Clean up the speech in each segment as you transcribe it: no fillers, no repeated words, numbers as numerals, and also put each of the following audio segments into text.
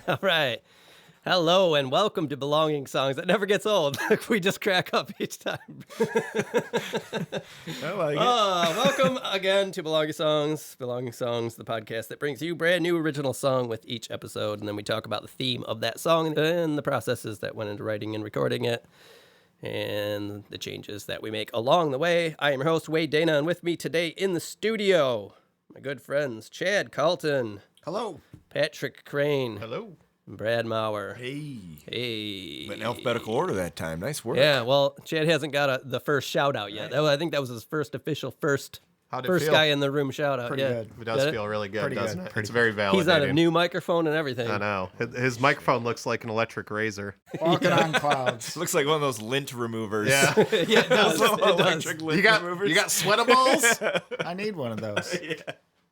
All right. Hello and welcome to Belonging Songs. That never gets old. We just crack up each time. I like it. Welcome again to Belonging Songs. Belonging Songs, the podcast that brings you a brand new original song with each episode, and then we talk about the theme of that song and the processes that went into writing and recording it, and the changes that we make along the way. I am your host, Wade Dana, and with me today in the studio, my good friends, Chad Carlton. Hello. Patrick Crane. Hello. Brad Maurer. Hey. Went in alphabetical order that time. Nice work. Yeah, well, Chad hasn't got the first shout out yet. I think that was his first official first guy in the room shout out. Pretty good. It does feel really good, doesn't it? It's very validating. He's on a new microphone and everything. I know. His microphone looks like an electric razor. Walking on clouds. Looks like one of those lint removers. Yeah. Yeah, it does. It does. Electric lint removers. You got sweatables? I need one of those. Yeah.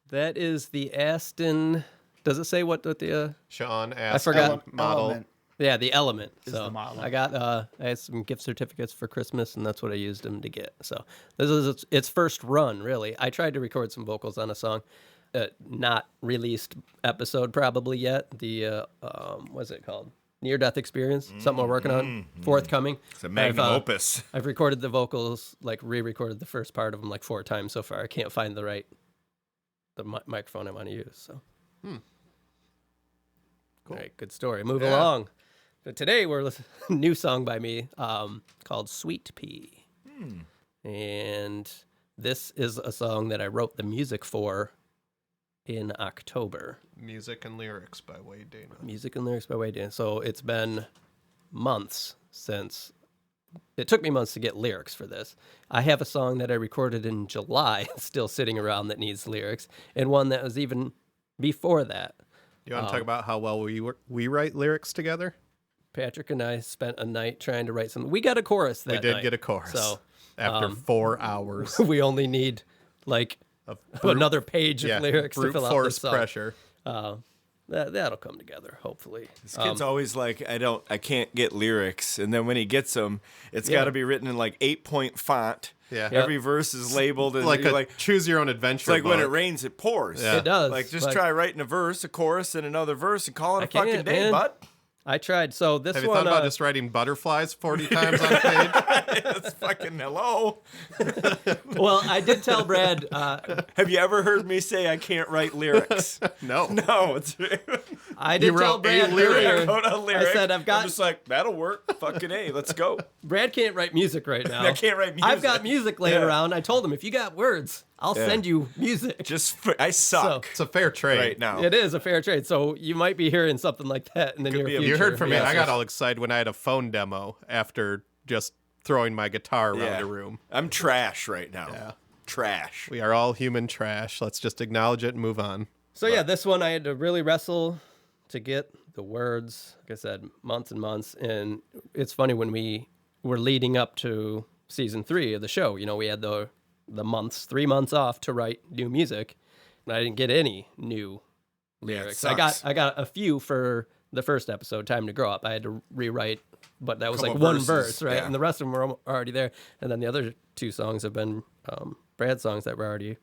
That is the Aston. Does it say what the Sean I asked forgot. model. Element. Yeah, the Element. Is So the model. I had some gift certificates for Christmas, and that's what I used them to get. So this is its first run, really. I tried to record some vocals on a song, not released episode probably yet. The what's it called? Near Death Experience. Something we're working on. Forthcoming. It's a magnum opus. I've recorded the vocals, like re-recorded the first part of them like 4 times so far. I can't find the microphone I want to use. So. Cool. All right, good story. Move along. But today we're listening to a new song by me called Sweet Pea. And this is a song that I wrote the music for in October. Music and lyrics by Wade Dana. Music and lyrics by Wade Dana. So it's been months since... It took me months to get lyrics for this. I have a song that I recorded in July still sitting around that needs lyrics, and one that was even before that. You want to talk about how well we write lyrics together? Patrick and I spent a night trying to write something. We got a chorus that night. We did get a chorus. So after 4 hours. we only need like another page of lyrics to fill out force this song. pressure. That'll come together, hopefully. This kid's always like, I can't get lyrics. And then when he gets them, it's got to be written in like 8-point font. Yeah. Every verse is labeled. And Like you're choose your own adventure. It's like when it book. rains, it pours. Yeah. It does. Like, just try writing a verse, a chorus, and another verse, and call it a fucking can't, day, man. bud. I tried. So this Have you one, thought about just writing butterflies 40 times on a page? It's fucking hello. well, I did tell Brad. Have you ever heard me say I can't write lyrics? No. No, it's I did You tell wrote a Brad lyric. earlier. wrote a lyric. I said I've got. I'm just like, that'll work. Fucking A, let's go. Brad can't write music right now. I can't write music. I've got music laying around. I told him if you got words, I'll send you music. I suck It's a fair trade. right now. It is a fair trade. So you might be hearing something like that in the near be a- future. You heard from me. Yeah. I got all excited when I had a phone demo after just throwing my guitar around Yeah. a room. I'm trash right now. Yeah. Trash. We are all human trash. Let's just acknowledge it and move on. So yeah, this one I had to really wrestle to get the words. Like I said, months and months. And it's funny when we were leading up to season 3 of the show. You know, we had the months, 3 months off to write new music, and I didn't get any new lyrics. it sucks. I got a few for the first episode, Time to Grow Up. I had to rewrite, but that was like Couple one verses, verse, right? yeah. And the rest of them were already there. And then the other 2 songs have been Brad songs that were already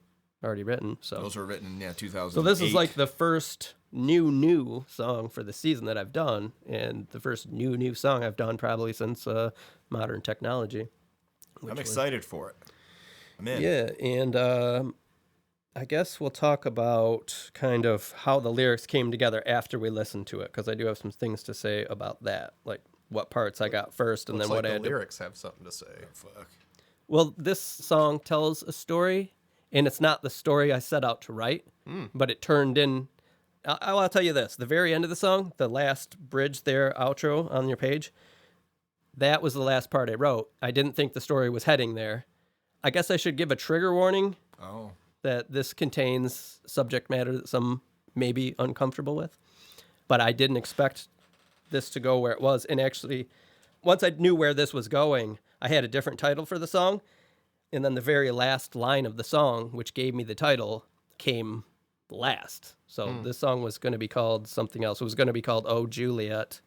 written. So Those were written in 2000. So this is like the first new song for the season that I've done, and the first new song I've done probably since Modern Technology. I'm excited for it. I'm in. Yeah, and I guess we'll talk about kind of how the lyrics came together after we listened to it, because I do have some things to say about that, like what parts I got first, and Looks then what like I the had to... lyrics have something to say. Fuck. Well, this song tells a story, and it's not the story I set out to write, but it turned in... I'll tell you this. The very end of the song, the last bridge there, outro on your page, that was the last part I wrote. I didn't think the story was heading there. I guess I should give a trigger warning Oh. that this contains subject matter that some may be uncomfortable with. But I didn't expect this to go where it was. And actually, once I knew where this was going, I had a different title for the song. And then the very last line of the song, which gave me the title, came last. So this song was going to be called something else. It was going to be called Oh, Juliet.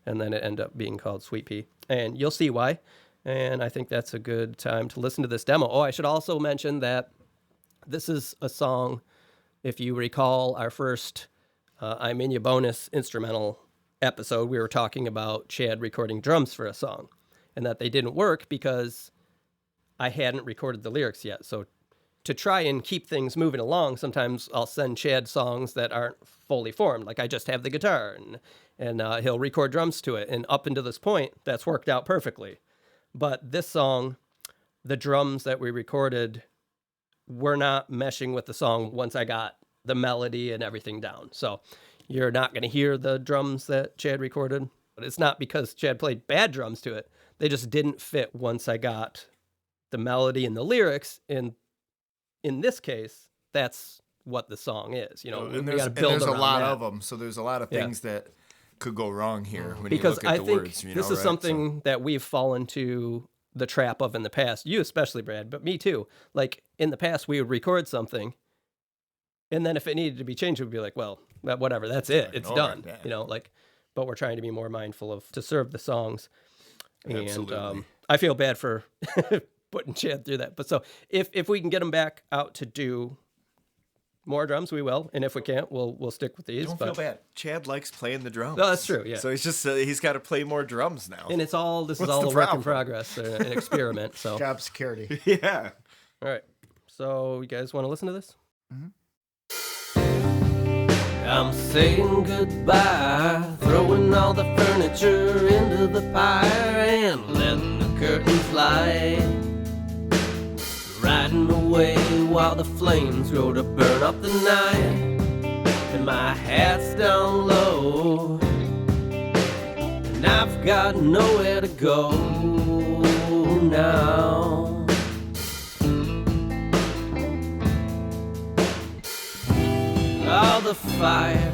And then it ended up being called Sweet Pea. And you'll see why. And I think that's a good time to listen to this demo. Oh, I should also mention that this is a song, if you recall, our first I'm In Ya bonus instrumental episode, we were talking about Chad recording drums for a song and that they didn't work because I hadn't recorded the lyrics yet. So to try and keep things moving along, sometimes I'll send Chad songs that aren't fully formed. Like I just have the guitar and he'll record drums to it. And up until this point, that's worked out perfectly. But this song, the drums that we recorded were not meshing with the song once I got the melody and everything down. So you're not going to hear the drums that Chad recorded. But it's not because Chad played bad drums to it. They just didn't fit once I got the melody and the lyrics. And in this case, that's what the song is. You know, And we there's, got to and build there's a around lot that. of them, so there's a lot of things that could go wrong here when Because you look at I the think words. You this know, is right? something that we've fallen to the trap of in the past. You especially, Brad, but me too. Like in the past, we would record something, and then if it needed to be changed, we'd be like, well, whatever, that's it, it's ignore done. it, yeah. You know, like. But we're trying to be more mindful of to serve the songs. And Absolutely. I feel bad for putting Chad through that. But so if we can get him back out to do more drums, we will. And if we can't, we'll stick with these. Don't feel bad. Chad likes playing the drums. No, that's true, yeah. So he's got to play more drums now. And it's all this What's is all the a work in problem? progress, an experiment. So Job security. Yeah. all right. So you guys want to listen to this? Mm-hmm. I'm saying goodbye, throwing all the furniture into the fire and letting the curtains fly. Riding away while the flames grow to burn up the night. And my hat's down low, and I've got nowhere to go now. All the fire,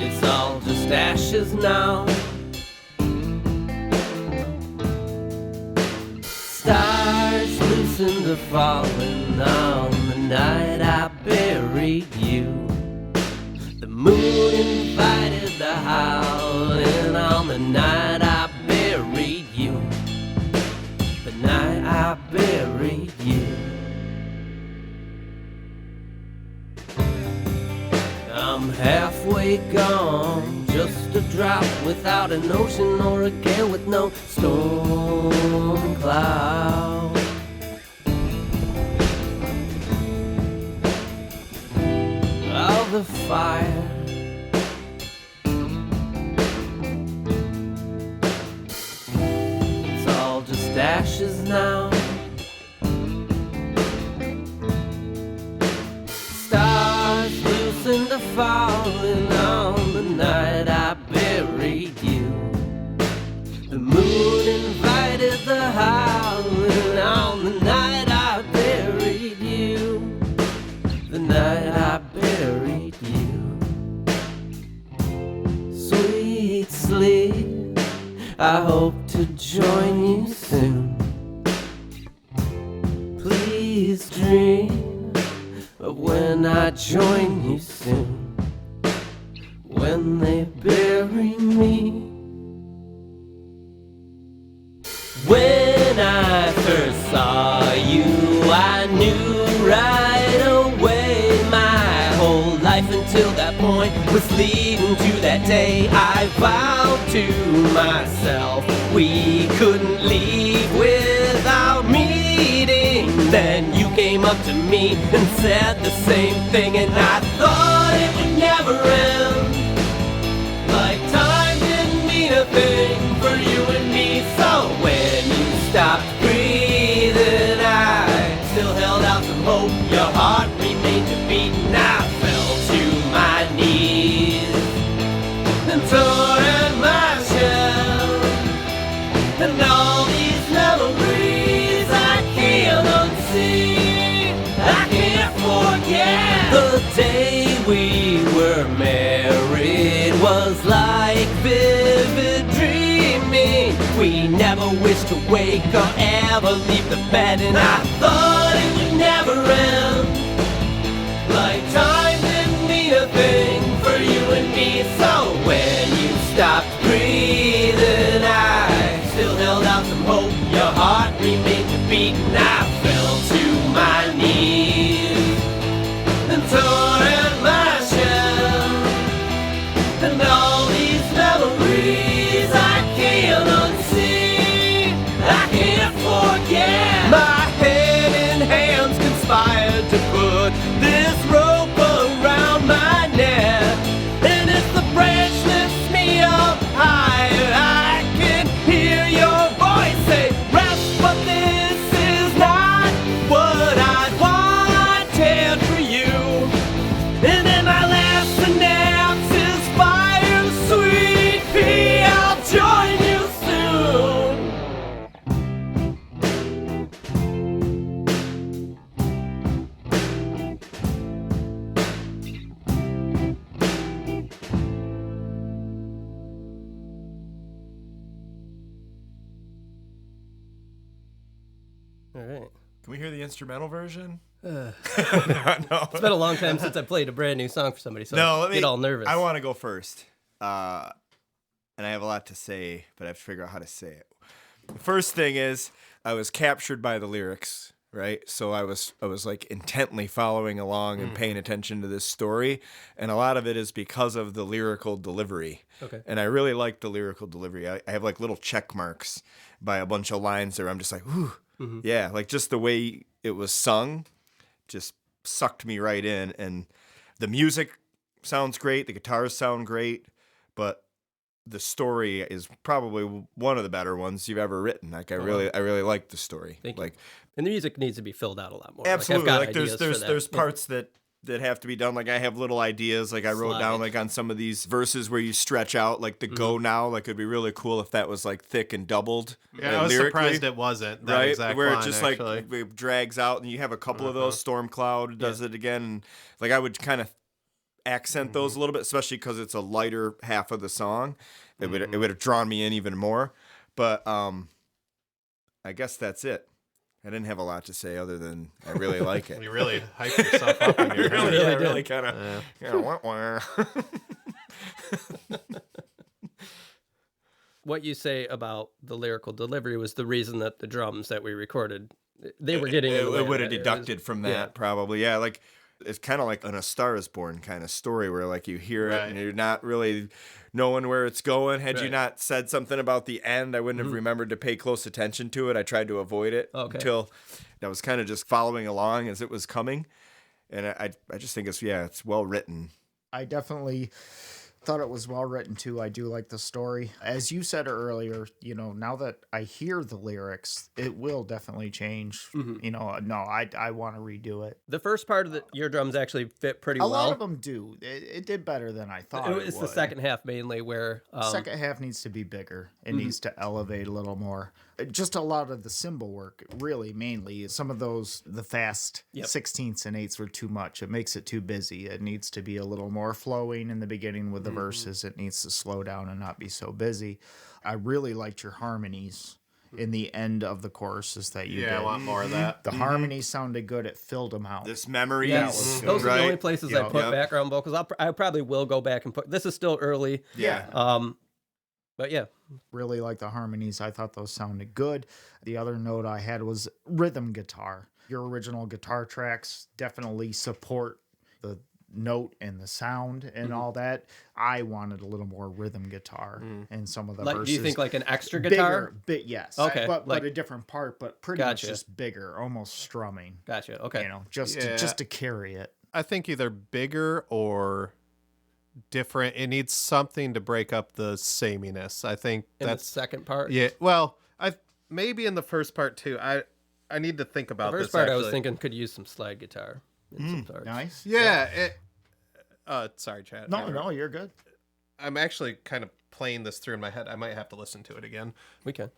it's all just ashes now. Stars loosened to falling on the night I buried you. The moon invited the howling on the night I buried you. The night I buried you. I'm halfway gone, just a drop without an ocean or a gale with no storm cloud. All the fire, it's all just ashes now. Stars loosened to falling on the night I buried you. The moon invited the howling on the night I buried you. The night I buried you. Sweet sleep, I hope to join you soon. Please dream of when I join you soon. When they bury me. When I first saw you, I knew right away my whole life until that point was leading to that day I vowed to myself we couldn't leave without meeting. Then you came up to me and said the same thing, and I thought it would never end. Like time didn't mean a thing for you and me. So when you stopped breathing, I still held out some hope. Your heart remained to beat, and I fell to my knees and tore at my shell. And all these memories I can't unsee, I can't forget. The day we were married was like vivid dreaming. We never wished to wake or ever leave the bed, and I thought it would never end. Like time didn't mean a thing for you and me. So when you stopped breathing, I still held out some hope. Your heart remained to beat, and I fell to my knees put this rope around my neck, and if the branch lifts me up higher, I can hear your voice say, rest, but this is not what I wanted for you. And then my last synapse is fire, sweet pea, I'll join you soon. All right. Can we hear the instrumental version? No. No. It's been a long time since I played a brand new song for somebody, so No, I let me get all nervous. I want to go first. And I have a lot to say, but I have to figure out how to say it. The first thing is I was captured by the lyrics, right? So I was like intently following along and paying attention to this story, and a lot of it is because of the lyrical delivery. Okay. And I really like the lyrical delivery. I have like little check marks by a bunch of lines there. I'm just like, ooh, yeah, like just the way it was sung just sucked me right in. And the music sounds great, the guitars sound great, but the story is probably one of the better ones you've ever written. Like I really like the story. Thank you. Like And the music needs to be filled out a lot more. absolutely. Like, Like, I've got ideas for that. there's Yeah. parts that have to be done. Like I have little ideas. Like I wrote Slide. down like on some of these verses where you stretch out like the go now. Like it'd be really cool if that was like thick and doubled. Yeah, I was lyrically, surprised it wasn't that right exact where line, it just actually. like it drags out, and you have a couple of those. Stormcloud does it again. And, like I would kind of accent those a little bit, especially because it's a lighter half of the song. It would have drawn me in even more. But I guess that's it. I didn't have a lot to say other than I really like it. You really hyped yourself up in your head. really did. really kind of. What you say about the lyrical delivery was the reason that the drums that we recorded, they were getting in the way It of would have that. It was- deducted from that, yeah. probably. Yeah, like it's kind of like an A Star Is Born kind of story where like you hear it Right. and you're not really knowing where it's going. Had you Right. not said something about the end, I wouldn't have remembered to pay close attention to it. I tried to avoid it until I was kind of just following along as it was coming. And I just think it's well written. I definitely thought it was well written too. I do like the story. As you said earlier, now that I hear the lyrics, it will definitely change. I want to redo it. The first part of your drums actually fit pretty A well. lot of them do. It did better than I thought. It's the second half mainly where Second half needs to be bigger. It needs to elevate a little more. Just a lot of the cymbal work, really, mainly. Some of the fast 16ths and 8ths were too much. It makes it too busy. It needs to be a little more flowing in the beginning with the verses. It needs to slow down and not be so busy. I really liked your harmonies in the end of the choruses that you did. Yeah, I want more of that. The harmonies sounded good. It filled them out. This memories, those are the only places I put background vocals. I probably will go back and put. This is still early. Yeah. But yeah, Really like the harmonies. I thought those sounded good. The other note I had was rhythm guitar. Your original guitar tracks definitely support the note and the sound and all that. I wanted a little more rhythm guitar in some of the verses. do you think like an extra guitar? Bigger, yes. Okay, But a different part, but pretty Gotcha. much just bigger, almost strumming. Gotcha. Okay. Just to carry it. I think either bigger or different. It needs something to break up the sameness. I think In that's the second part. yeah. Well, maybe in the first part too. I need to think about The this. first part I was actually. thinking could use some slide guitar in some parts. Nice. Yeah. Sorry, Chad. No, you're good. I'm actually kind of playing this through in my head. I might have to listen to it again. We can.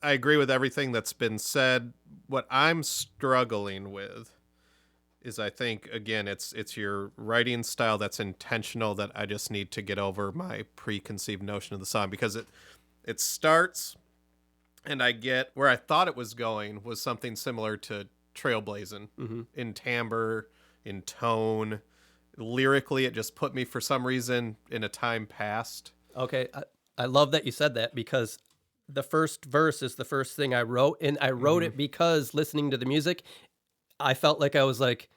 I agree with everything that's been said. What I'm struggling with is I think again it's your writing style that's intentional that I just need to get over my preconceived notion of the song, because it starts and I get where I thought it was going was something similar to Trailblazing in timbre, in tone. Lyrically, it just put me for some reason in a time past. Okay. I love that you said that because the first verse is the first thing I wrote, and I wrote it because listening to the music, I felt like I was like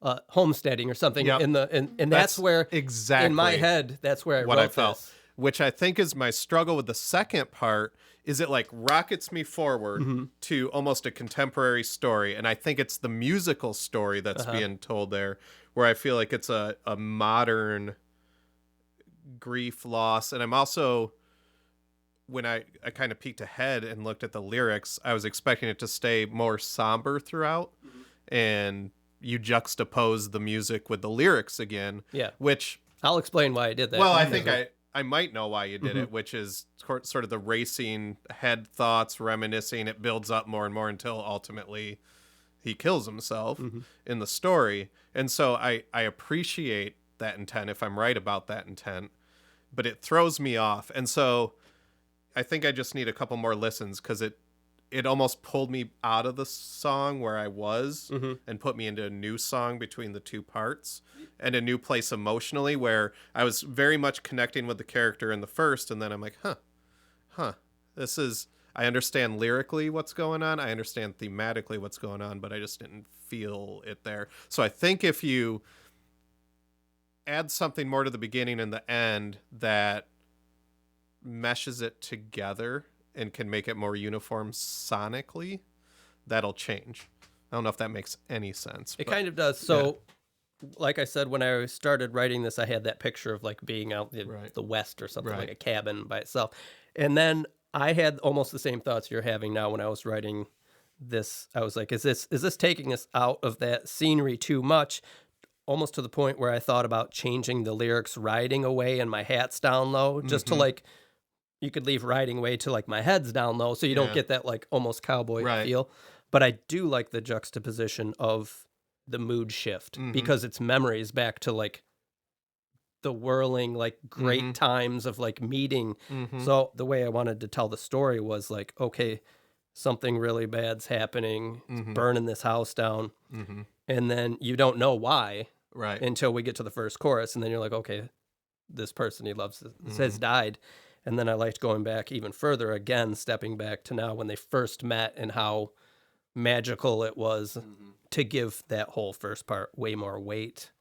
homesteading or something. Yep. And that's where exactly in my head that's where I what wrote I felt, this. which I think is my struggle with the second part is it like rockets me forward to almost a contemporary story. And I think it's the musical story that's being told there, where I feel like it's a modern grief, loss. And I'm also, when I kind of peeked ahead and looked at the lyrics, I was expecting it to stay more somber throughout. And you juxtapose the music with the lyrics again. Yeah. Which, I'll explain why I did that. well, I think I might know why you did it, which is sort of the racing head thoughts, reminiscing. It builds up more and more until ultimately he kills himself in the story. And so I appreciate that intent if I'm right about that intent, but it throws me off. And so I think I just need a couple more listens, because it almost pulled me out of the song where I was and put me into a new song between the two parts, and a new place emotionally where I was very much connecting with the character in the first. And then I'm like, this is, I understand lyrically what's going on. I understand thematically what's going on, but I just didn't feel it there. So I think if you add something more to the beginning and the end that meshes it together and can make it more uniform sonically, that'll change. I don't know if that makes any sense. It kind of does. So, like I said, when I started writing this, I had that picture of like being out in the West or something, like a cabin by itself. And then I had almost the same thoughts you're having now when I was writing this. I was like, is this taking us out of that scenery too much? Almost to the point where I thought about changing the lyrics, riding away and my hat's down low, just to like, you could leave riding away to like my head's down low, so you don't get that like almost cowboy feel. But I do like the juxtaposition of the mood shift, because it's memories back to like the whirling, like great times of like meeting. So the way I wanted to tell the story was like, okay, something really bad's happening, it's burning this house down. And then you don't know why until we get to the first chorus. And then you're like, okay, this person he loves has died. And then I liked going back even further, again, stepping back to now when they first met and how magical it was to give that whole first part way more weight,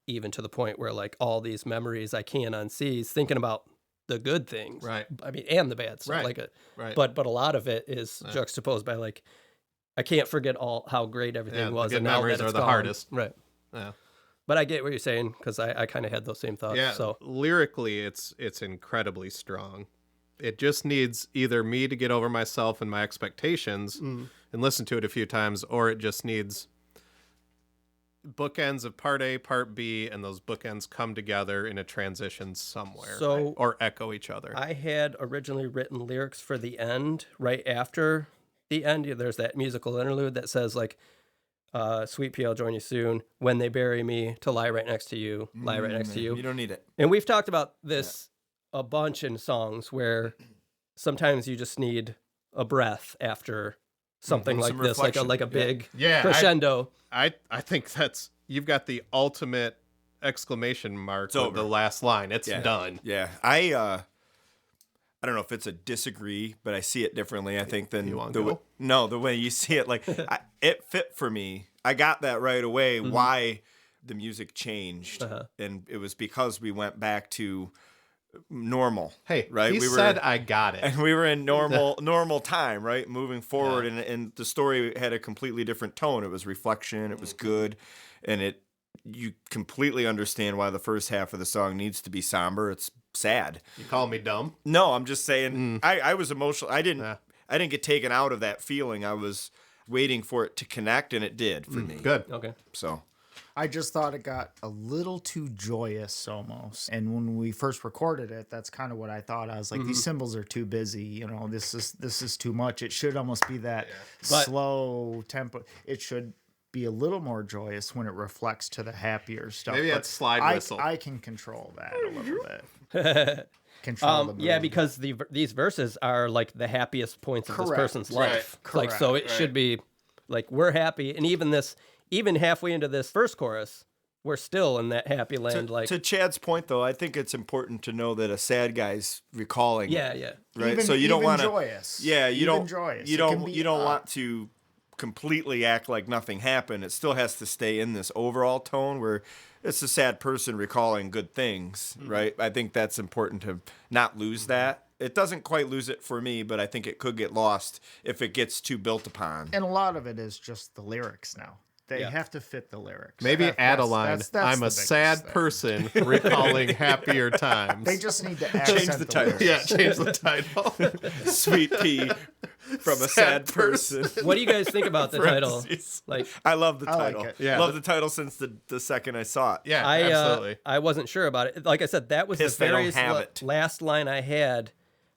even to the point where like all these memories I can't unsee is thinking about the good things. I mean, and the bad stuff. But a lot of it is juxtaposed by like, I can't forget all how great everything was. The good and now memories that it's are the gone. hardest. Yeah. But I get what you're saying, because I kind of had those same thoughts. Yeah, so lyrically, it's incredibly strong. It just needs either me to get over myself and my expectations and listen to it a few times, or it just needs bookends of part A, part B, and those bookends come together in a transition somewhere, or echo each other. I had originally written lyrics for the end, right after the end. There's that musical interlude that says like, sweet pea, I'll join you soon. When they bury me, to lie right next to you, lie right next to you. You don't need it. And we've talked about this a bunch in songs where sometimes you just need a breath after something like this, like a big crescendo. I think you've got the ultimate exclamation mark with the last line. It's done. Yeah. I don't know if it's a disagree, but I see it differently, I think, than the way you see it. Like, it fit for me. I got that right away, why the music changed. And it was because we went back to normal. Hey, right? He said I got it. And we were in normal time, right? Moving forward. And the story had a completely different tone. It was reflection. It was good. And you completely understand why the first half of the song needs to be somber. It's sad. You call me dumb? No, I'm just saying I was emotional. I didn't get taken out of that feeling. I was waiting for it to connect, and it did for me. Good. Okay. So I just thought it got a little too joyous almost. And when we first recorded it, that's kind of what I thought. I was like, these cymbals are too busy. You know, this is too much. It should almost be that slow tempo. It should be a little more joyous when it reflects to the happier stuff. Maybe that's slide whistle. I can control that a little bit. Control the mood. Yeah, because these verses are like the happiest points of this person's life. Correct. Like, so it should be like, we're happy. And even halfway into this first chorus, we're still in that happy land. To Chad's point, though, I think it's important to know that a sad guy's recalling. Yeah. Right. Even, so you don't want to. Joyous. Yeah, you even don't. Joyous. You don't want to completely act like nothing happened. It still has to stay in this overall tone where it's a sad person recalling good things, right? I think that's important to not lose that. It doesn't quite lose it for me, but I think it could get lost if it gets too built upon. And a lot of it is just the lyrics now. They Yeah. have to fit the lyrics. Maybe add a That's- line. that's I'm the a biggest sad thing. person recalling happier times. They just need to accent the title. lyrics. yeah, change the title. Sweet pea from a sad person. What do you guys think about the title? Parentheses. Like, I love the I like title. it. Yeah. Love the title since the second I saw it. Yeah, I absolutely. I wasn't sure about it. Like I said, that was Pissed the I don't very have it. last line I had.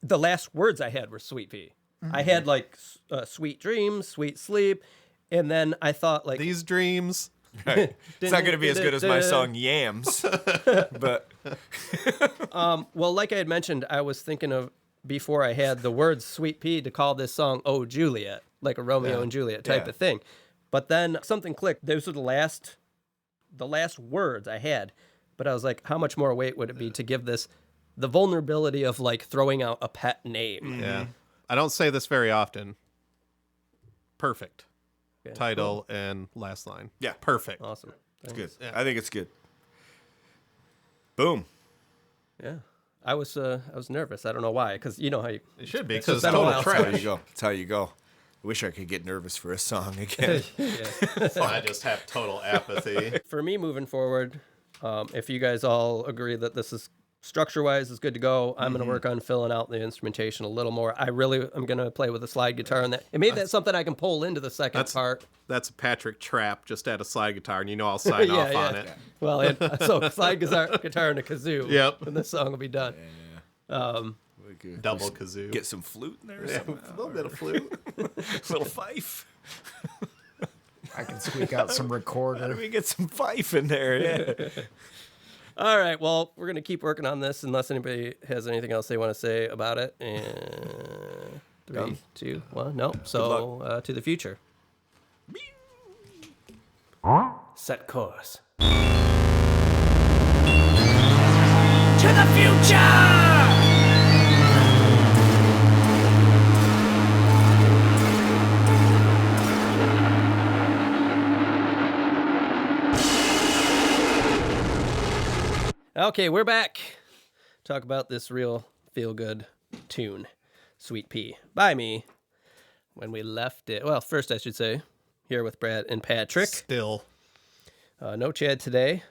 The last words I had were "sweet pea." I had like "sweet dreams," "sweet sleep," and then I thought like These dreams. Right. It's not going to be as good as my song Yams, but well, like I had mentioned, I was thinking of before I had the words "sweet pea" to call this song "Oh Juliet," like a Romeo and Juliet type Yeah. of thing. But then something clicked. Those were the last words I had. But I was like, how much more weight would it be to give this the vulnerability of like throwing out a pet name? Yeah. I don't say this very often. Perfect. Okay, Title and last line. Yeah. Perfect. Awesome. it's good. I think it's good. Boom. Yeah. I was nervous. I don't know why, because you know how you. It should be It's because been a total while. That's how trash. you go. That's how you go. I wish I could get nervous for a song again. I just have total apathy. For me, moving forward, if you guys all agree that this is structure-wise is good to go, I'm going to work on filling out the instrumentation a little more. I really am going to play with a slide guitar, and maybe that's something I can pull into the second part. That's a Patrick Trap. Just add a slide guitar, and I'll sign off on it. Well, so slide guitar and a kazoo. Yep. And this song will be done. We could Double kazoo. get some flute in there or something. a little bit of flute. Little fife. I can squeak out some How do recorder. we get some fife in there? Yeah. All right. Well, we're going to keep working on this unless anybody has anything else they want to say about it. And 3, 2, 1. No. So to the future. Set course. To the future! Okay, we're back. Talk about this real feel-good tune, Sweet Pea, by me. When we left it, well, first I should say, here with Brad and Patrick. Still. No Chad today,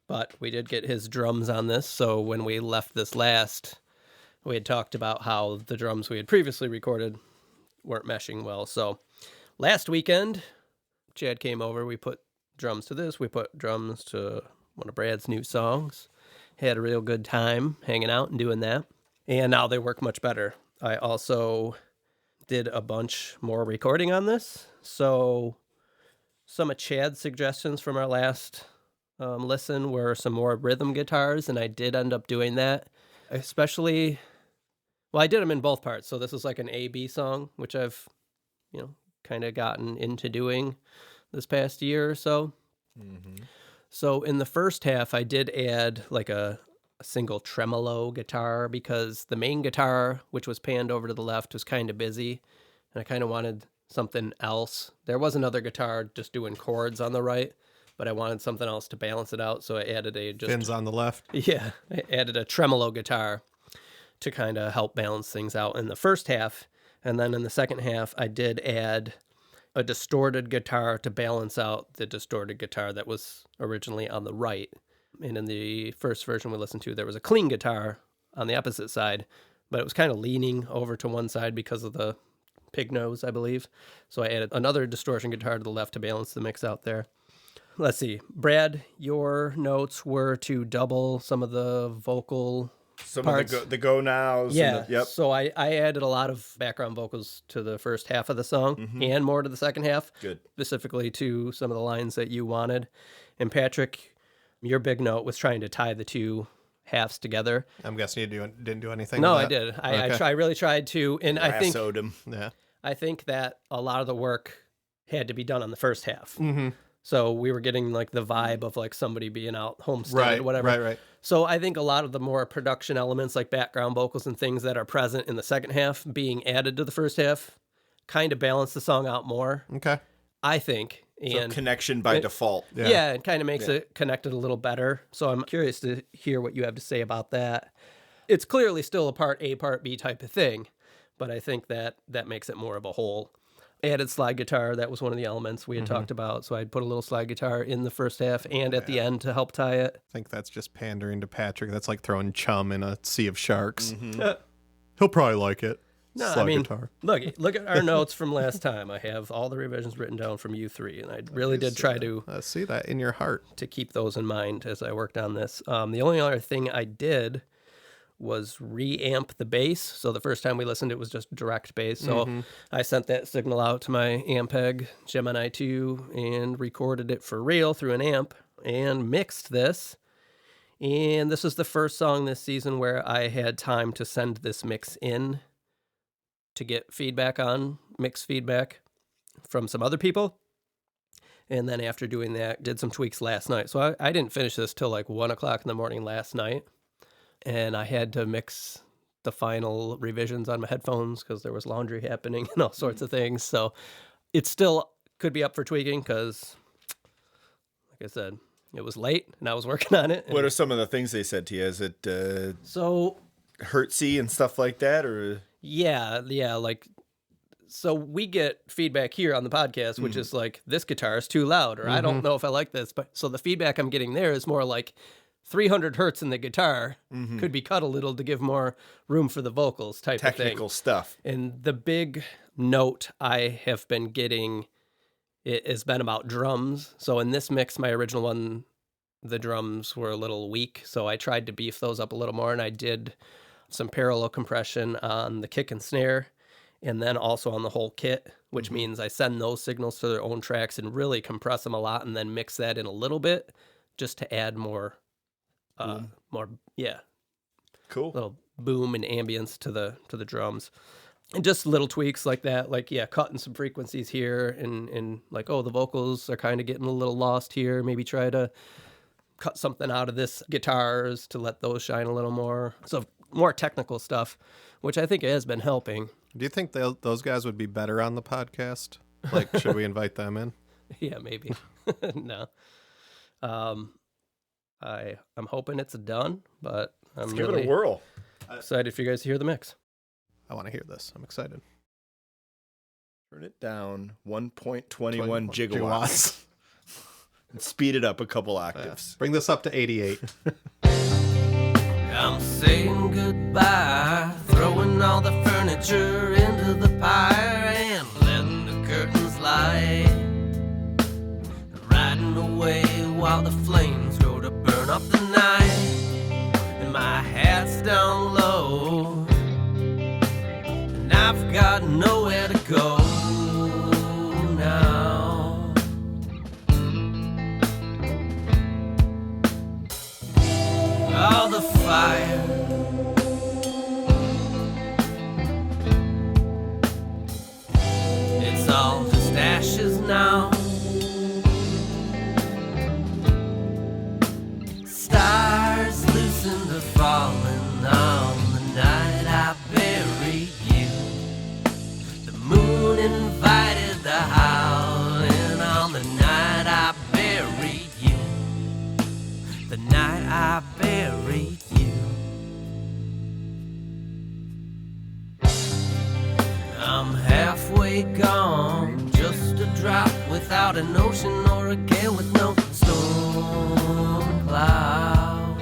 but we did get his drums on this. So when we left this last, we had talked about how the drums we had previously recorded weren't meshing well. So last weekend, Chad came over. We put drums to this. We put drums to one of Brad's new songs. Had a real good time hanging out and doing that. And now they work much better. I also did a bunch more recording on this. So some of Chad's suggestions from our last listen were some more rhythm guitars, and I did end up doing that. Especially, well, I did them in both parts. So this is like an A-B song, which I've, kind of gotten into doing this past year or so. So in the first half, I did add like a single tremolo guitar because the main guitar, which was panned over to the left, was kind of busy, and I kind of wanted something else. There was another guitar just doing chords on the right, but I wanted something else to balance it out, so I added Fins on the left. I added a tremolo guitar to kind of help balance things out in the first half, and then in the second half, I did add a distorted guitar to balance out the distorted guitar that was originally on the right. And in the first version we listened to, there was a clean guitar on the opposite side, but it was kind of leaning over to one side because of the pig nose, I believe. So I added another distortion guitar to the left to balance the mix out there. Let's see. Brad, your notes were to double some of the vocal Some parts. of the go nows. Yeah. Yep. So I added a lot of background vocals to the first half of the song and more to the second half. Good. Specifically to some of the lines that you wanted. And Patrick, your big note was trying to tie the two halves together. I'm guessing you didn't do anything No, with I that? did. I really tried to. And I think Lassoed him. Yeah. that a lot of the work had to be done on the first half. Mm-hmm. So we were getting like the vibe of like somebody being out homestead, whatever. Right. So I think a lot of the more production elements like background vocals and things that are present in the second half being added to the first half kind of balance the song out more, Okay. I think. So And connection by default. yeah, it kind of makes it connected a little better. So I'm curious to hear what you have to say about that. it's clearly still a part A, part B type of thing, but I think that makes it more of a whole. Added slide guitar, that was one of the elements we had talked about, so I'd put a little slide guitar in the first half and at the end to help tie it. I think that's just pandering to Patrick. That's like throwing chum in a sea of sharks. He'll probably like it. No, Slide I mean, guitar. look at our notes from last time. I have all the revisions written down from you three, and I really did try to I see that in your heart. keep those in mind as I worked on this. The only other thing I did was reamp the bass. So the first time we listened, it was just direct bass. So I sent that signal out to my Ampeg Gemini 2 and recorded it for real through an amp and mixed this. And this is the first song this season where I had time to send this mix in to get feedback on, mix feedback from some other people. And then after doing that, did some tweaks last night. So I didn't finish this till like 1 o'clock in the morning last night. And I had to mix the final revisions on my headphones because there was laundry happening and all sorts of things. So it still could be up for tweaking because, like I said, it was late and I was working on it. What are some of the things they said to you? Is it So hurtsy and stuff like that, or? yeah, like, so we get feedback here on the podcast, which is like, this guitar is too loud, or I don't know if I like this. But so the feedback I'm getting there is more like 300 hertz in the guitar could be cut a little to give more room for the vocals type of thing. Technical stuff. And the big note I have been getting it has been about drums. So in this mix, my original one, the drums were a little weak. So I tried to beef those up a little more, and I did some parallel compression on the kick and snare, and then also on the whole kit, which means I send those signals to their own tracks and really compress them a lot, and then mix that in a little bit just to add more, Cool. little boom and ambience to the drums. And just little tweaks like that, like, cutting some frequencies here and like, oh, the vocals are kind of getting a little lost here. Maybe try to cut something out of this guitars to let those shine a little more. So more technical stuff, which I think has been helping. Do you think those guys would be better on the podcast? Like, should we invite them in? Yeah, maybe. No. I'm hoping it's done, but I'm Give really it a whirl. excited for you guys to hear the mix. I want to hear this. I'm excited. Turn it down 1.21 21 gigawatts. And speed it up a couple octaves. Bring this up to 88. I'm saying goodbye, throwing all the furniture into the pyre and letting the curtains light. Riding away while the flames go to burn up the night. And my hat's down low, and I've got nowhere to go now. All the fire, it's all just ashes now. Stars loosened are falling on the night I buried you. The moon invited the howling on the night I buried you. The night I buried you. I'm halfway gone, just a drop without an ocean or a gale with no storm cloud.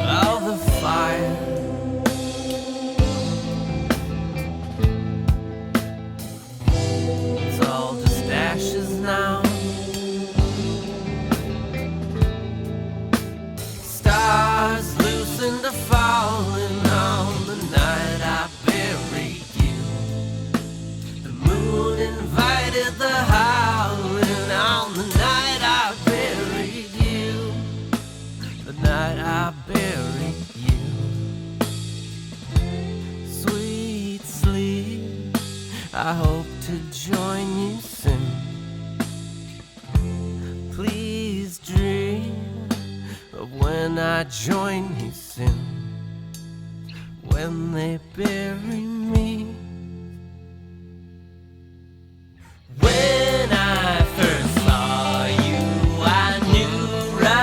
All the fire, it's all just ashes now. Stars loosened are falling on the night I buried you. The moon invited the howling on the night I buried you. The night I buried you. Sweet sleep, I hope to join you soon. Please dream of when I join you soon. When they bury me. When I first saw you, I knew right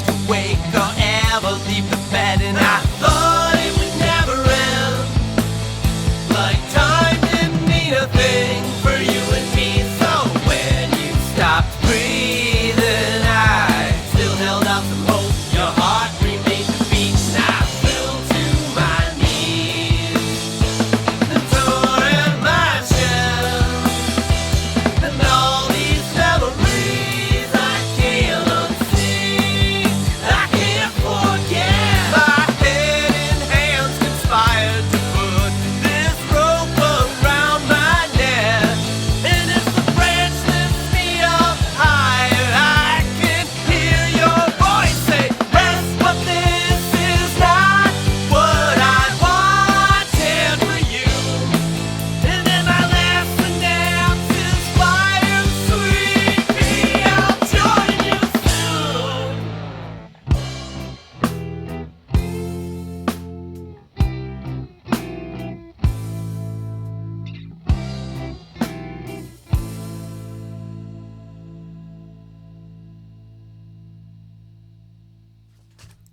much to wake or ever leave the bed, and I thought it would never end. Like time didn't mean a thing for you and me. So when you stopped breathing, I still held out some hope. Your heart remained the beat, and I fell to my knees and tore in my shell. And all these memories I can't unsee, I can't forget. My head and hands conspired to put this rope around my neck, and as the branch lifts me up higher, I can hear your voice say, rest, but this is not what I wanted for you. And then my last dance is fire sweet pea. I'll join you soon.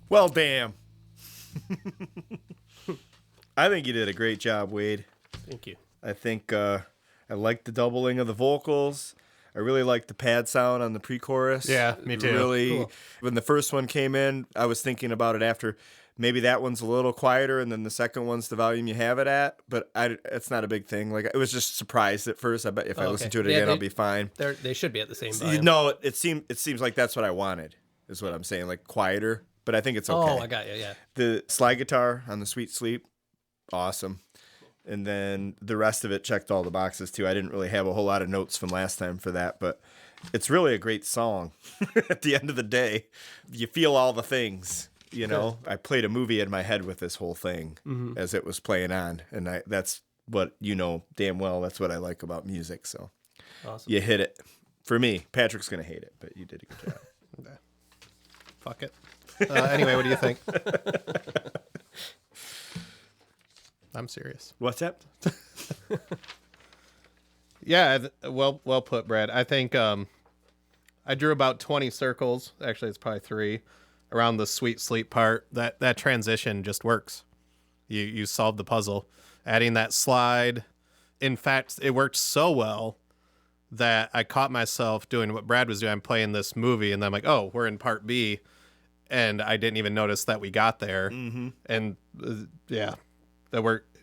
Well, damn. I think you did a great job, Wade. Thank you. I think I like the doubling of the vocals. I really like the pad sound on the pre-chorus. Yeah, me too. Really, Cool. when the first one came in, I was thinking about it after. Maybe that one's a little quieter, and then the second one's the volume you have it at. But it's not a big thing. Like, I was just surprised at first. I bet if I Okay. listen to it Yeah, again, they- I'll be fine. They should be at the same volume. No, it seems like that's what I wanted. Is what I'm saying, like quieter. But I think it's okay. Oh, I got you. Yeah. The slide guitar on the Sweet Sleep, awesome. And then the rest of it checked all the boxes too. I didn't really have a whole lot of notes from last time for that, but it's really a great song. At the end of the day, you feel all the things, you know. I played a movie in my head with this whole thing as it was playing on, and that's what you know damn well. That's what I like about music. So Awesome. you hit it. For me, Patrick's gonna hate it, but you did a good job. Fuck it. Anyway, what do you think? I'm serious. What's that? Yeah, well put, Brad. I think I drew about 20 circles. Actually, it's probably 3 around the Sweet Sleep part. That transition just works. You solved the puzzle. Adding that slide. In fact, it worked so well that I caught myself doing what Brad was doing. I'm playing this movie, and then I'm like, oh, we're in part B. And I didn't even notice that we got there. Mm-hmm. And yeah, that worked.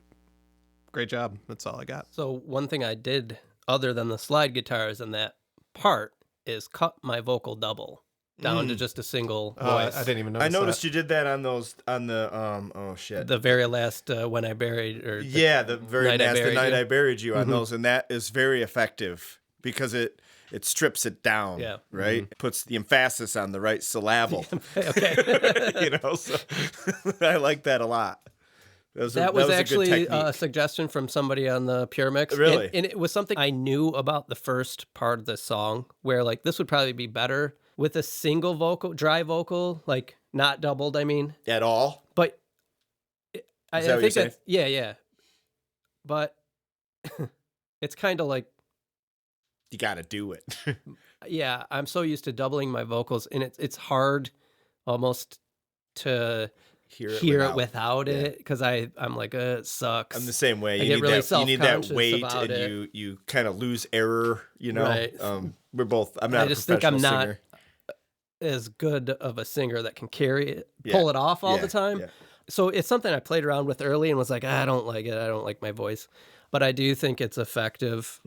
Great job. That's all I got. So one thing I did other than the slide guitars in that part is cut my vocal double down to just a single voice. I didn't even notice I noticed that. you did that on the oh shit. The very last when I buried or The very Night I last the Buried night You. I buried you on those, and that is very effective because it strips it down. Yeah. Right. It puts the emphasis on the right syllable. okay. You know, so I like that a lot. That was a good actually a technique. suggestion from somebody on the Pure Mix. Really? And it was something I knew about the first part of the song where like this would probably be better with a single vocal, dry vocal, like not doubled, I mean. At all. But I Is that what you're think that yeah. But it's kind of like You got to do it. yeah, I'm so used to doubling my vocals and it's hard almost to hear it without it because I'm like it sucks. I'm the same way. I You get need really that. You need that self-conscious weight, about and it. you kind of lose error. You know. Right. We're both. I'm not. I just a think I'm professional not singer. as good of a singer that can carry it, pull it off all the time. Yeah. So it's something I played around with early and was like, I don't like it. I don't like my voice. But I do think it's effective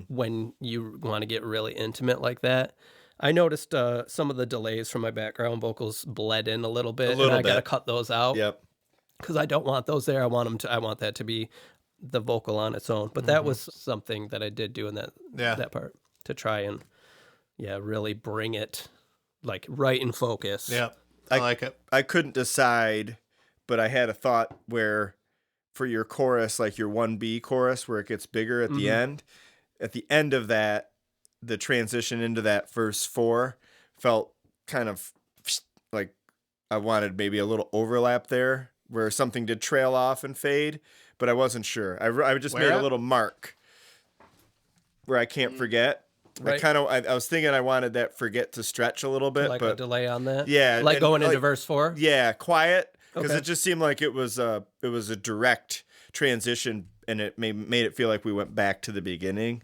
when you want to get really intimate like that. I noticed some of the delays from my background vocals bled in a little bit. little and I got to bit. cut those out. Yep. Because I don't want those there. I want that to be the vocal on its own. But that was something that I did do in that part to try and really bring it like right in focus. Yeah, I like it. I couldn't decide, but I had a thought where for your chorus, like your 1B chorus, where it gets bigger at the end of that, the transition into that verse 4 felt kind of like I wanted maybe a little overlap there where something did trail off and fade, but I wasn't sure. I just Where made at? a little mark where I can't forget. Right. I was thinking I wanted that forget to stretch a little bit, Like a but delay on that. yeah, Like and, going into like, verse 4. yeah, quiet, because Okay. it just seemed like it was a direct transition, and it made it feel like we went back to the beginning.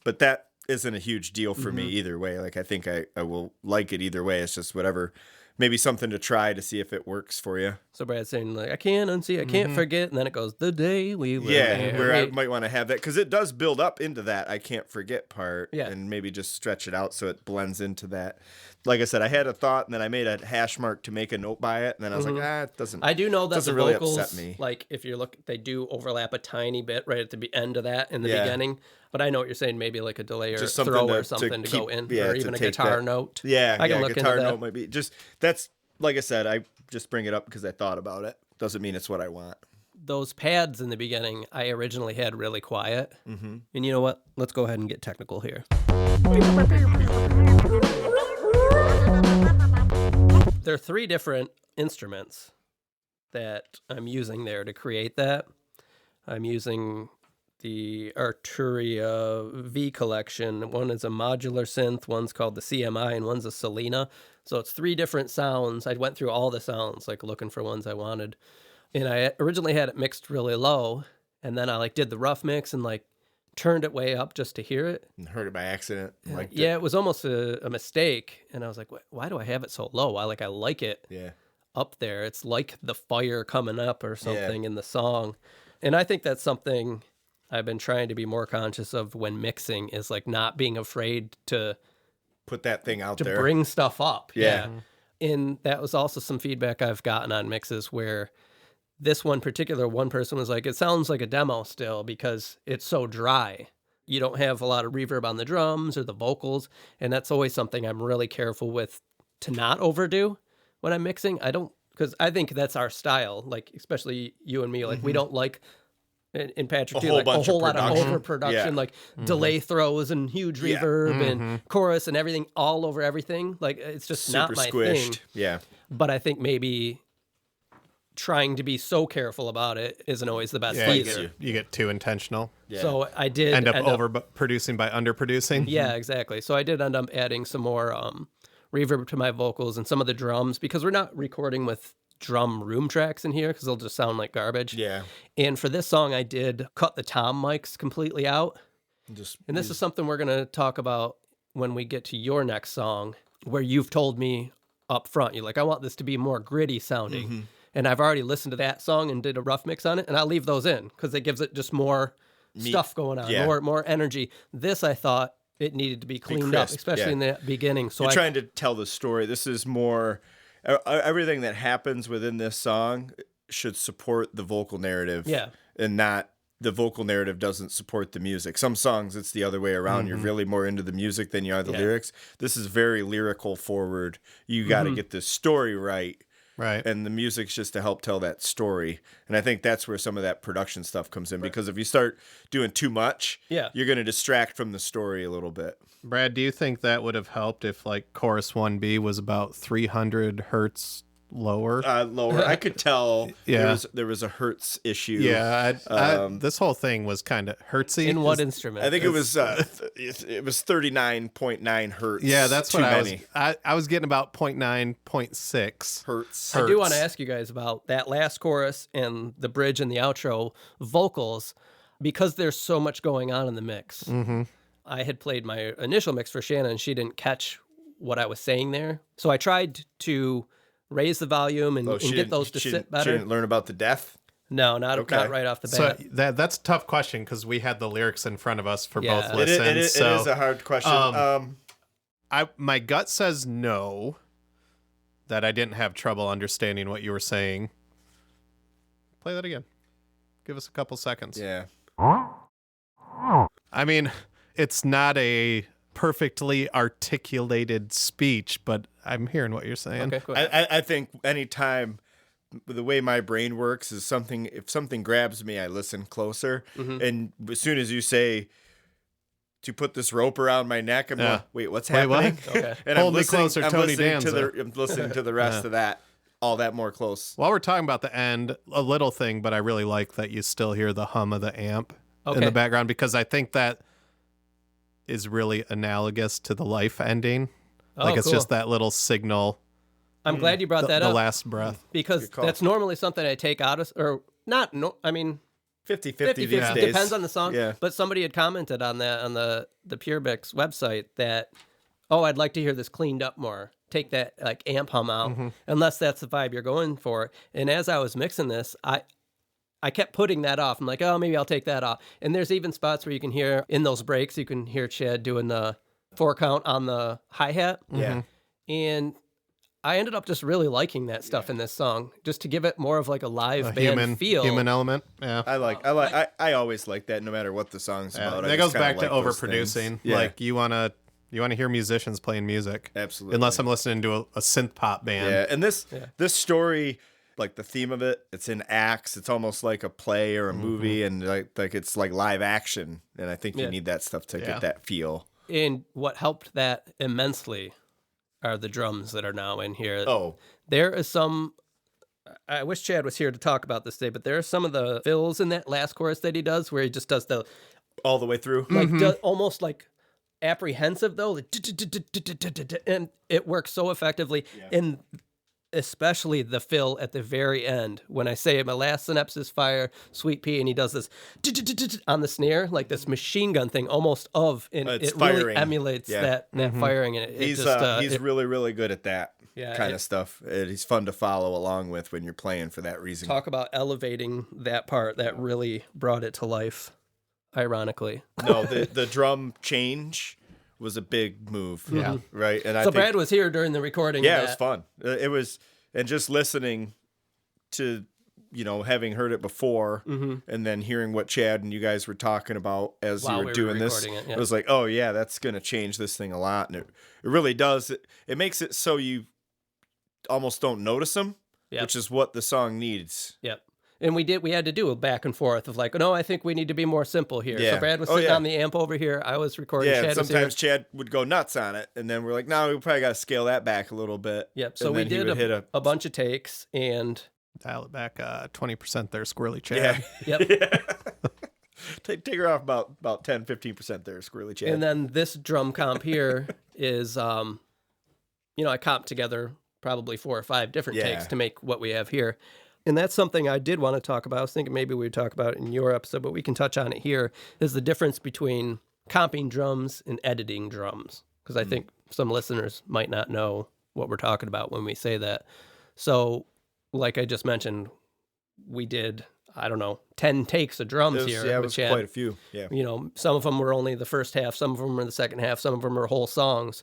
But that isn't a huge deal for me either way. Like, I think I will like it either way. It's just whatever. Maybe something to try to see if it works for you. So Brad's saying, like, I can't unsee, I can't forget. And then it goes, the day we were Yeah, where I married. might want to have that, because it does build up into that I can't forget part, Yeah. and maybe just stretch it out so it blends into that. Like I said, I had a thought, and then I made a hash mark to make a note by it, and then I was like, it doesn't. I do know that the doesn't really vocals, upset me. like, if you look, they do overlap a tiny bit right at the end of that in the Yeah. beginning. But I know what you're saying, maybe like a delay or Just something throw to or something to go keep- in, yeah, or to even a take guitar that- note. Yeah, I can look guitar into that. note might be just that's like I said. I just bring it up because I thought about it. Doesn't mean it's what I want. Those pads in the beginning, I originally had really quiet. Mm-hmm. And you know what? Let's go ahead and get technical here. There are 3 different instruments that I'm using there to create that. I'm using the Arturia V collection. One is a modular synth, one's called the CMI, and one's a Selena. So it's 3 different sounds. I went through all the sounds, like looking for ones I wanted. And I originally had it mixed really low, and then I like did the rough mix and like turned it way up just to hear it. And heard it by accident. Liked Yeah, it. it was almost a mistake. And I was like, why do I have it so low? I like it Yeah. up there. It's like the fire coming up or something in the song. And I think that's something I've been trying to be more conscious of when mixing, is like not being afraid to Put that thing out there. bring stuff up. Yeah. And that was also some feedback I've gotten on mixes where this one person was like, it sounds like a demo still because it's so dry. You don't have a lot of reverb on the drums or the vocals. And that's always something I'm really careful with to not overdo when I'm mixing. Because I think that's our style. Like, especially you and me, like we don't like, in Patrick A too, whole like bunch a of whole lot of production. overproduction, Yeah. like delay throws and huge reverb and chorus and everything all over everything. Like, it's just Super not my squished. thing. Yeah. But I think maybe trying to be so careful about it isn't always the best Yeah, either. you get too intentional. Yeah. So I did End up overproducing by underproducing. Yeah, exactly. So I did end up adding some more reverb to my vocals and some of the drums, because we're not recording with drum room tracks in here because they'll just sound like garbage. Yeah. And for this song, I did cut the tom mics completely out. Just And this is something we're going to talk about when we get to your next song, where you've told me up front, you're like, I want this to be more gritty sounding. And I've already listened to that song and did a rough mix on it, and I'll leave those in because it gives it just more stuff going on, Yeah. more energy. This, I thought it needed to be cleaned up, crisp, especially yeah. in the beginning. So You're I trying to tell the story. This is more everything that happens within this song should support the vocal narrative. Yeah. And not the vocal narrative doesn't support the music. Some songs it's the other way around. You're really more into the music than you are the lyrics. This is very lyrical forward. You got to get the story right. Right. And the music's just to help tell that story. And I think that's where some of that production stuff comes in, because if you start doing too much, you're going to distract from the story a little bit. Brad, do you think that would have helped if like chorus 1B was about 300 hertz lower? Lower. I could tell Yeah. there was a hertz issue. Yeah, this whole thing was kind of hertzy. in what instrument? I think it was 39.9 hertz. Yeah, that's too what many I was getting about 0.9, 0.6 hertz. I do want to ask you guys about that last chorus and the bridge and the outro vocals, because there's so much going on in the mix. Mm-hmm. I had played my initial mix for Shannon, and she didn't catch what I was saying there. So I tried to raise the volume and get those to sit better. She didn't learn about the death. No, not right off the So bat. that's a tough question because we had the lyrics in front of us for Yeah. both listens. It is a hard question. My gut says no, that I didn't have trouble understanding what you were saying. Play that again. Give us a couple seconds. Yeah. I mean, it's not a perfectly articulated speech, but I'm hearing what you're saying. Okay, go ahead. I think anytime the way my brain works is if something grabs me, I listen closer. Mm-hmm. And as soon as you say to put this rope around my neck, I'm going, wait, what's Wait, what? happening? Okay. And Hold me closer, I'm Tony listening to Danza. I'm listening to the rest of that, all that more close. While we're talking about the end, a little thing, but I really like that you still hear the hum of the amp in Okay. the background, because I think that is really analogous to the life ending. Oh, Like it's cool. just that little signal, I'm glad you brought that the up last breath. because Good call. that's normally something I take out of, or not. No, I mean, 50-50 50 these days. depends on the song. Yeah. But somebody had commented on that on the Purebix website that, oh, I'd like to hear this cleaned up more. Take that like amp hum out, unless that's the vibe you're going for. And as I was mixing this, I kept putting that off. I'm like, oh, maybe I'll take that off. And there's even spots where you can hear in those breaks, you can hear Chad doing the 4 count on the hi-hat. Yeah. And I ended up just really liking that stuff in this song, just to give it more of like a live A band feel. human element. Yeah. I always like that no matter what the song's Yeah, about. I that just goes back kinda to like those overproducing. things. Yeah. Like you wanna hear musicians playing music. Absolutely. Unless I'm listening to a synth pop band. Yeah, and this story, like the theme of it, it's in acts. It's almost like a play or a movie, and like it's like live action. And I think you need that stuff to get that feel. And what helped that immensely are the drums that are now in here. Oh, There is some. I wish Chad was here to talk about this today, but there are some of the fills in that last chorus that he does where he just does the all the way through. like almost like apprehensive though, like, and it works so effectively. And especially the fill at the very end when I say my last synapses fire, sweet pea, and he does this on the snare, like this machine gun thing almost and It's it really firing. emulates that firing, and He's really really good at that kind of stuff. He's fun to follow along with when you're playing for that reason. talk about elevating that part. That really brought it to life, ironically. No, the drum change was a big move. Yeah. Right. And I So think, Brad was here during the recording. yeah, of it was that. fun. It was, and just listening to, having heard it before and then hearing what Chad and you guys were talking about as While you we were were doing this, recording it, yeah. it was like, oh yeah, that's going to change this thing a lot. And it really does. It makes it so you almost don't notice them, Yep. which is what the song needs. Yep. And we had to do a back and forth of like, no, I think we need to be more simple here. Yeah. So Brad was Oh, sitting yeah. on the amp over here. I was recording. Yeah, Chad was sometimes here. Chad would go nuts on it, and then we're like, no, we probably got to scale that back a little bit. Yep. So And we then he did would hit a bunch of takes, and Dial it back 20% there, Squirrely Chad. Yeah. yep. Take her off about 10-15% there, Squirrely Chad. And then this drum comp here is, I comped together probably 4 or 5 different Yeah. takes to make what we have here. And that's something I did want to talk about. I was thinking maybe we would talk about it in your episode, but we can touch on it here. Is the difference between comping drums and editing drums. Because I think some listeners might not know what we're talking about when we say that. So, like I just mentioned, we did, 10 takes of drums here. it with was Chad. quite a few. Yeah. Some of them were only the first half, some of them were the second half, some of them are whole songs.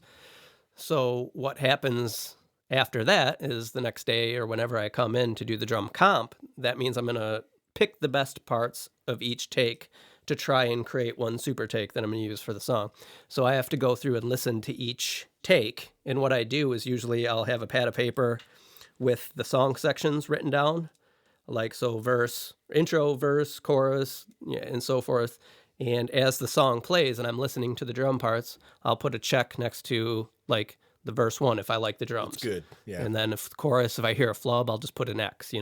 So what happens after that is the next day or whenever I come in to do the drum comp, that means I'm going to pick the best parts of each take to try and create one super take that I'm going to use for the song. So I have to go through and listen to each take. And what I do is usually I'll have a pad of paper with the song sections written down, like so verse, intro, verse, chorus, and so forth. And as the song plays and I'm listening to the drum parts, I'll put a check next to like the verse 1 if I like the drums. It's good. Yeah. And then if the chorus, if I hear a flub, I'll just put an X,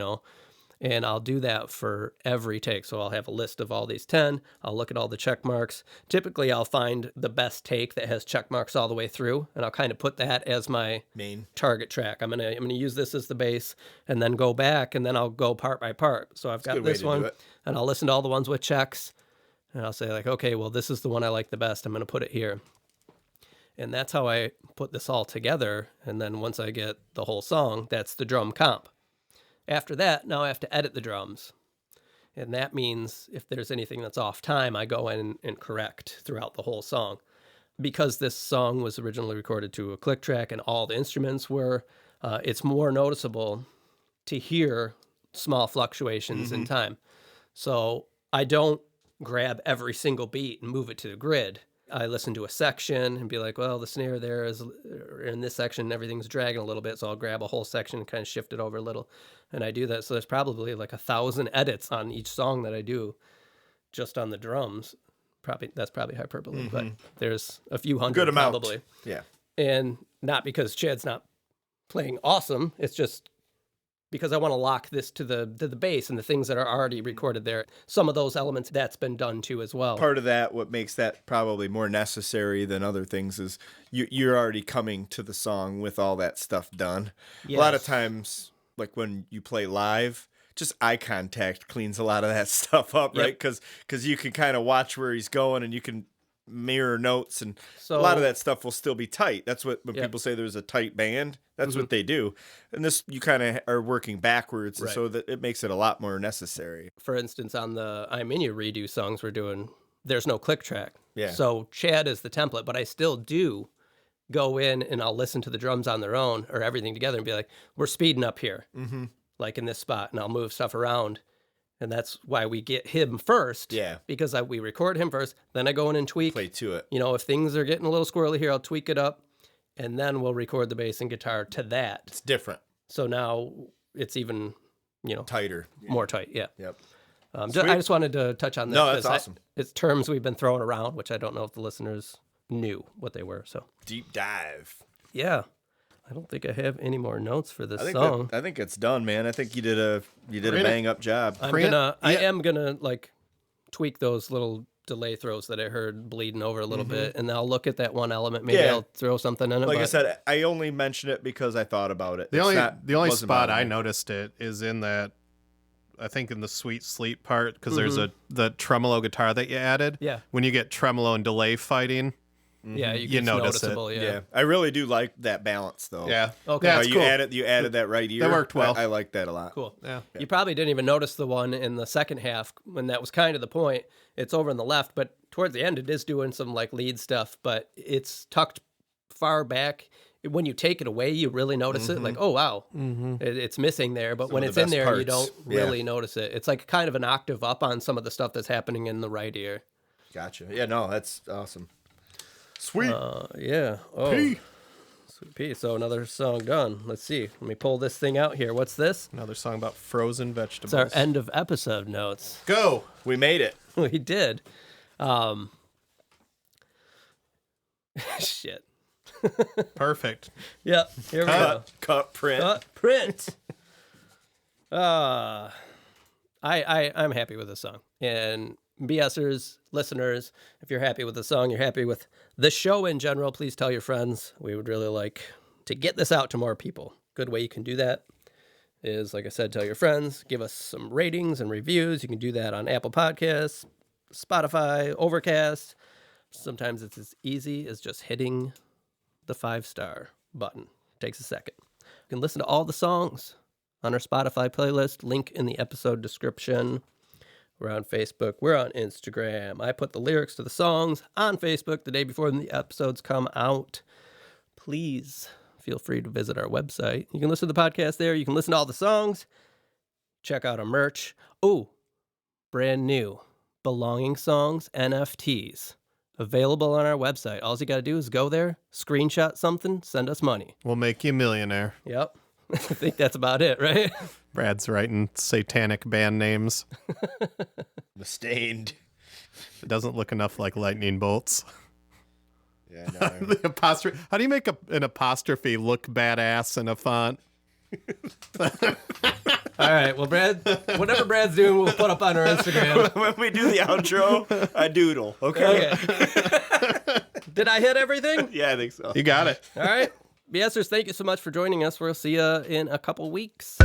And I'll do that for every take. So I'll have a list of all these 10. I'll look at all the check marks. Typically, I'll find the best take that has check marks all the way through, and I'll kind of put that as my Main. target track. I'm gonna use this as the base, and then go back, and then I'll go part by part. So I've got good way this to do one, it. and I'll listen to all the ones with checks, and I'll say like, okay, well, this is the one I like the best. I'm gonna put it here. And that's how I put this all together. And then once I get the whole song, that's the drum comp. After that, now I have to edit the drums. And that means if there's anything that's off time, I go in and correct throughout the whole song. Because this song was originally recorded to a click track and all the instruments were, it's more noticeable to hear small fluctuations in time. So I don't grab every single beat and move it to the grid. I listen to a section and be like, well, the snare there is in this section, everything's dragging a little bit. So I'll grab a whole section and kind of shift it over a little. And I do that. So there's probably like 1,000 edits on each song that I do just on the drums. That's probably hyperbole, but there's a few hundred Good amount. probably. Yeah. And not because Chad's not playing awesome. It's just because I want to lock this to the bass and the things that are already recorded there. Some of those elements, that's been done too as well. Part of that, what makes that probably more necessary than other things, is you're already coming to the song with all that stuff done. Yes. A lot of times, like when you play live, just eye contact cleans a lot of that stuff up, right? Because you can kind of watch where he's going and you can mirror notes, and a lot of that stuff will still be tight. That's what when people say there's a tight band, that's what they do. And this, you kind of are working backwards, so that it makes it a lot more necessary. For instance, on the I'm In You redo songs we're doing, there's no click track. Yeah. So Chad is the template, but I still do go in and I'll listen to the drums on their own or everything together and be like, we're speeding up here, like in this spot, and I'll move stuff around. And that's why we get him first. Yeah. Because we record him first, then I go in and tweak. Play to it. You know, if things are getting a little squirrely here, I'll tweak it up, and then we'll record the bass and guitar to that. It's different. So now it's even, tighter. more tight. Yeah. Yep. I just wanted to touch on this. No, that's awesome. It's terms we've been throwing around, which I don't know if the listeners knew what they were. So Deep dive. yeah, I don't think I have any more notes for this I song. think it's done, man. I think you did a bang up job. I am gonna like tweak those little delay throws that I heard bleeding over a little bit, and I'll look at that one element. Maybe I'll throw something in it. Like I said, I only mention it because I thought about it. The only spot I noticed it is in that, I think in the Sweet Sleep part, because there's the tremolo guitar that you added. Yeah. When you get tremolo and delay fighting. Yeah, You notice it. noticeable. Yeah, I really do like that balance, though. Yeah. Okay. Yeah, How it's you cool. you added that right ear. That worked well. I like that a lot. Cool. Yeah. You probably didn't even notice the one in the second half when that was kind of the point. It's over on the left, but towards the end, it is doing some like lead stuff, but it's tucked far back. When you take it away, you really notice it. Like, oh, wow, it's missing there. But when of it's the in best there, you parts. don't really notice it. It's like kind of an octave up on some of the stuff that's happening in the right ear. Gotcha. Yeah, no, that's awesome. Sweet. Yeah. Oh, P. Sweet Pea. So another song done. Let's see. Let me pull this thing out here. What's this? Another song about frozen vegetables. It's our end of episode notes. Go. We made it. We did. Shit. Perfect. Yep. Here we go. Cut print. Print. I'm happy with this song. And BSers, listeners, if you're happy with the song, you're happy with the show in general, please tell your friends. We would really like to get this out to more people. Good way you can do that is, like I said, tell your friends, give us some ratings and reviews. You can do that on Apple Podcasts, Spotify, Overcast. Sometimes it's as easy as just hitting the 5-star button. Takes a second. You can listen to all the songs on our Spotify playlist, link in the episode description. We're on Facebook. We're on Instagram. I put the lyrics to the songs on Facebook the day before the episodes come out. Please feel free to visit our website. You can listen to the podcast there. You can listen to all the songs. Check out our merch. Oh, brand new Belonging Songs NFTs. Available on our website. All you got to do is go there, screenshot something, send us money. We'll make you a millionaire. Yep. I think that's about it, right? Brad's writing satanic band names. Stained. It doesn't look enough like lightning bolts. Yeah, no. The apostrophe. How do you make an apostrophe look badass in a font? All right. Well, Brad, whatever Brad's doing, we'll put up on our Instagram. When we do the outro, I doodle. Okay. Did I hit everything? Yeah, I think so. You got it. All right. BSers, thank you so much for joining us. We'll see you in a couple weeks.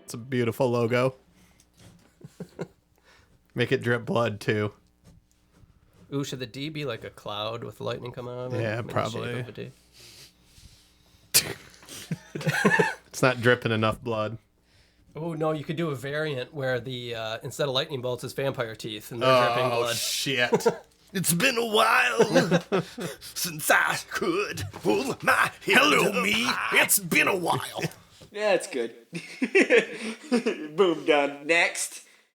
It's a beautiful logo. Make it drip blood too. Ooh, should the D be like a cloud with lightning coming out of it? Yeah, In the shape probably. of a D? It's not dripping enough blood. Oh, no, you could do a variant where the instead of lightning bolts, it's vampire teeth and they're dripping blood. Shit. It's been a while since I could pull my head. Hello, me. It's been a while. Yeah, it's good. Boom, done. Next.